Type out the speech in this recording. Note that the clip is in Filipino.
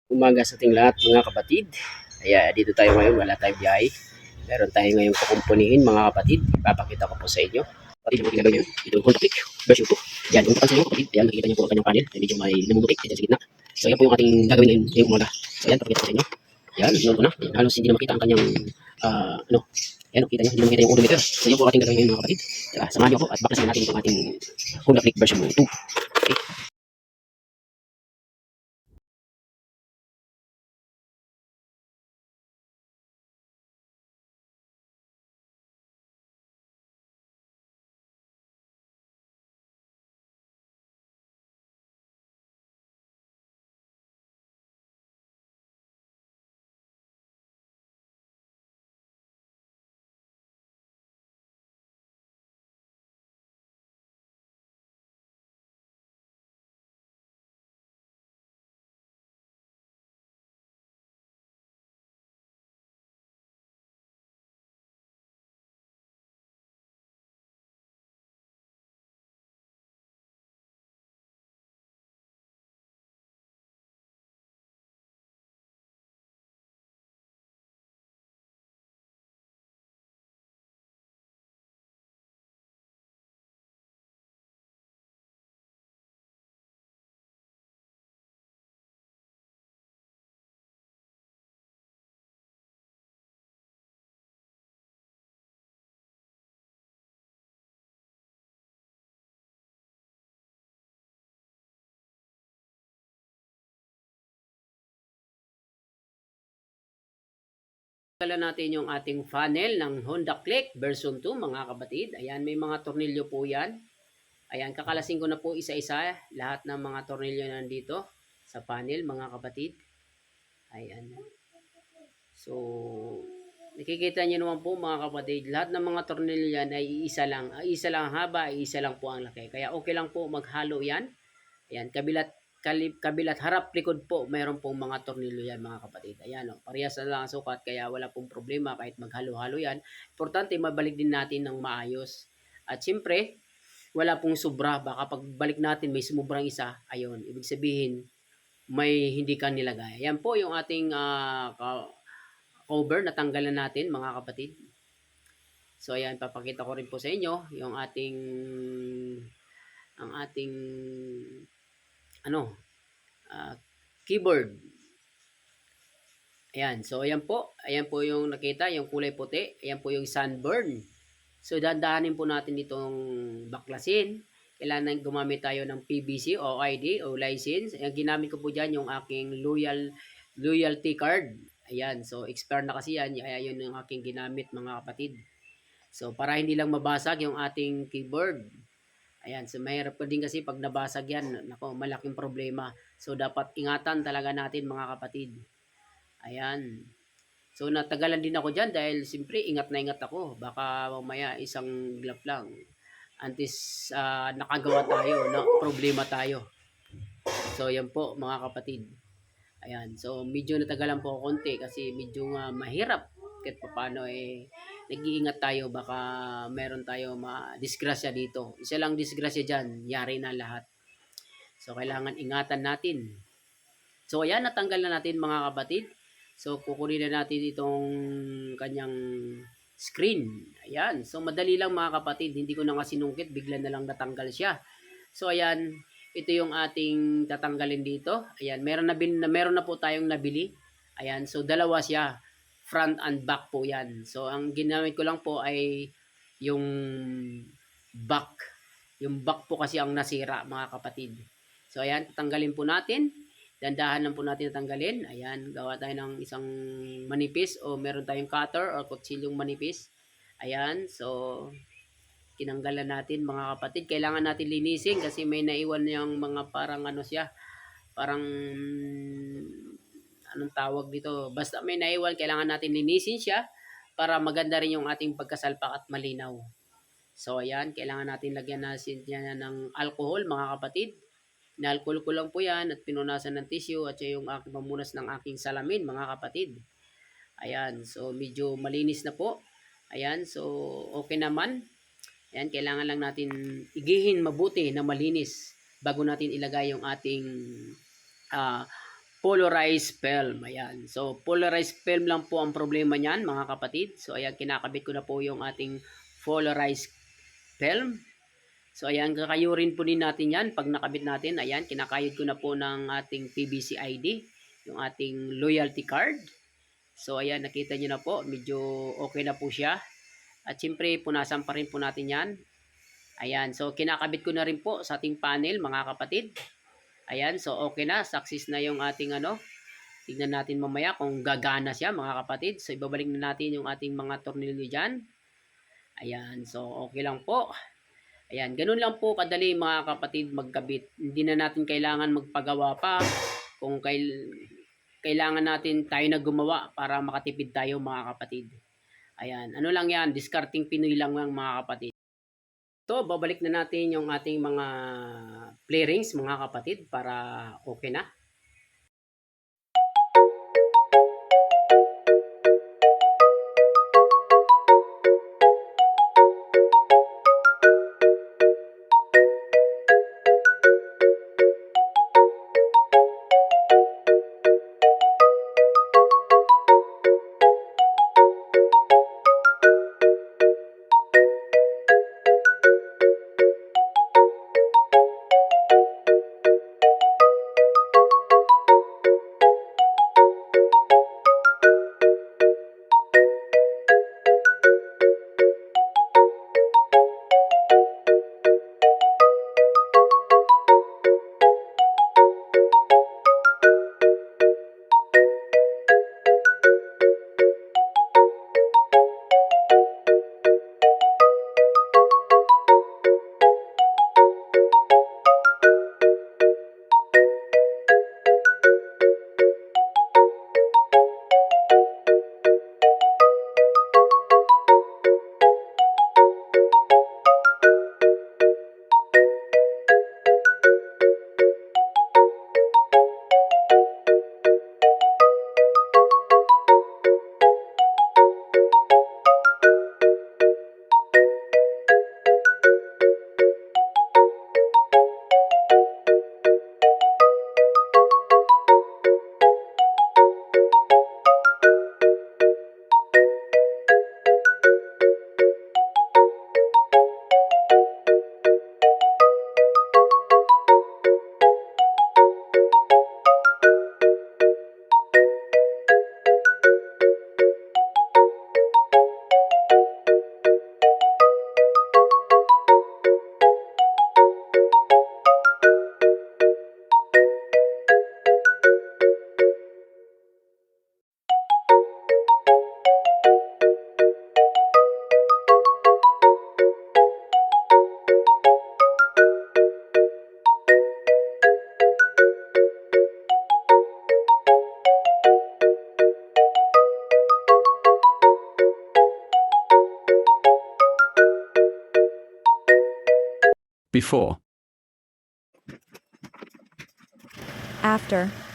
Umaga sa ating lahat mga kapatid. Kaya dito tayo ngayon, wala tayong biyahe. Meron tayo ngayong kukumpunihin mga kapatid. Ipapakita ko po sa inyo. Kapatid, yung ginagawa nyo, ito yung contact version 2. Yan, kung sa inyo kapatid, yan, nakikita nyo po ang kanyang panel. Medyo may namumutik dyan sa gitna. So yan po yung ating gagawin ngayong umaga. So yan, papakita ko sa inyo. Yan, yun po na. Yan, halos hindi na makita ang kanyang, yan, kita nyo, hindi na makita yung odometer. So yan po ang ating gagawin ngayon mga kapatid. Samahan nyo ako at baklasin natin itong ating Honda Click version 2. Okay. Tala natin yung ating funnel ng Honda Click version 2 mga kapatid. Ayan, may mga tornilyo po yan. Ayan, kakalasin ko na po isa-isa lahat ng mga tornilyo nandito sa funnel mga kapatid. Ayan. So, nakikita nyo naman po mga kapatid, lahat ng mga tornilyo yan ay iisa lang. Isa lang ang haba, isa lang po ang laki. Kaya okay lang po maghalo yan. Ayan, kabilat harap likod po, mayroon pong mga tornilyo yan mga kapatid. Ayan, parehas na lang ang sukat, kaya wala pong problema kahit maghalo-halo yan. Importante, mabalik din natin ng maayos. At siyempre, wala pong sobra. Baka pagbalik natin may sumubrang isa, ayun, ibig sabihin, may hindi ka nilagay. Ayan po yung ating cover na tanggalan natin mga kapatid. So ayan, papakita ko rin po sa inyo yung ating keyboard. Ayan, so ayan po yung nakita, yung kulay puti, ayan po yung sunburn. So dandahanin po natin itong baklasin. Kailangan gumamit tayo ng PVC o ID o license. Ayan, ginamit ko po dyan yung aking loyalty card. Ayan, so expire na kasi yan. Ayan yung aking ginamit mga kapatid. So para hindi lang mabasag yung ating keyboard. Ayan, so mahirap pa din kasi pag nabasag yan, nako, malaking problema. So dapat ingatan talaga natin mga kapatid. Ayan. So natagalan din ako dyan dahil siyempre ingat na ingat ako. Baka mamaya isang glove lang. Antes nakagawa tayo, no? Problema tayo. So yan po mga kapatid. Ayan. So medyo natagalan po ako konti kasi medyo mahirap. Kahit paano nag-iingat tayo, baka meron tayo disgrasya dito. Isa lang disgrasya dyan, yari na lahat. So kailangan ingatan natin. So ayan, natanggal na natin mga kapatid. So kukunin na natin itong kanyang screen. Ayan, so madali lang mga kapatid, hindi ko na nga sinungkit, bigla na lang natanggal siya. So ayan, ito yung ating tatanggalin dito. Ayan, meron na po tayong nabili. Ayan, so dalawa siya, front and back po yan. So ang ginamit ko lang po ay yung back. Yung back po kasi ang nasira mga kapatid. So ayan, tatanggalin po natin. Dandahan lang po natin tatanggalin. Ayan, gawa tayo ng isang manipis o meron tayong cutter o kutsilyong manipis. Ayan, so tinanggalan natin mga kapatid. Kailangan natin linisin kasi may naiwan yung mga parang parang anong tawag dito. Basta may naiwan, kailangan natin linisin siya para maganda rin yung ating pagkasalpak at malinaw. So ayan, kailangan natin lagyan natin yan ng alcohol mga kapatid. Inalcohol ko lang po yan at pinunasan ng tissue at yung aking pamunas ng aking salamin mga kapatid. Ayan, so medyo malinis na po. Ayan, so okay naman. Ayan, kailangan lang natin igihin mabuti na malinis bago natin ilagay yung ating polarized film. Ayan. So, polarized film lang po ang problema niyan, mga kapatid. So, ayan, kinakabit ko na po yung ating polarized film. So, ayan, kakayurin po din natin yan. Pag nakabit natin, ayan, kinakayod ko na po ng ating PVC ID, yung ating loyalty card. So, ayan, nakita nyo na po, medyo okay na po siya. At siyempre, punasan pa rin po natin yan. Ayan, so kinakabit ko na rin po sa ating panel, mga kapatid. Ayan, so okay na, success na yung ating tignan natin mamaya kung gagana siya, mga kapatid. So ibabalik na natin yung ating mga tornilyo dyan. Ayan, so okay lang po. Ayan, ganun lang po kadali, mga kapatid, magkabit. Hindi na natin kailangan magpagawa pa. Kung kailangan natin tayo na gumawa para makatipid tayo, mga kapatid. Ayan, ano lang yan, discarding Pinoy lang lang, mga kapatid. So, babalik na natin yung ating mga play rings, mga kapatid, para okay na. Before. After.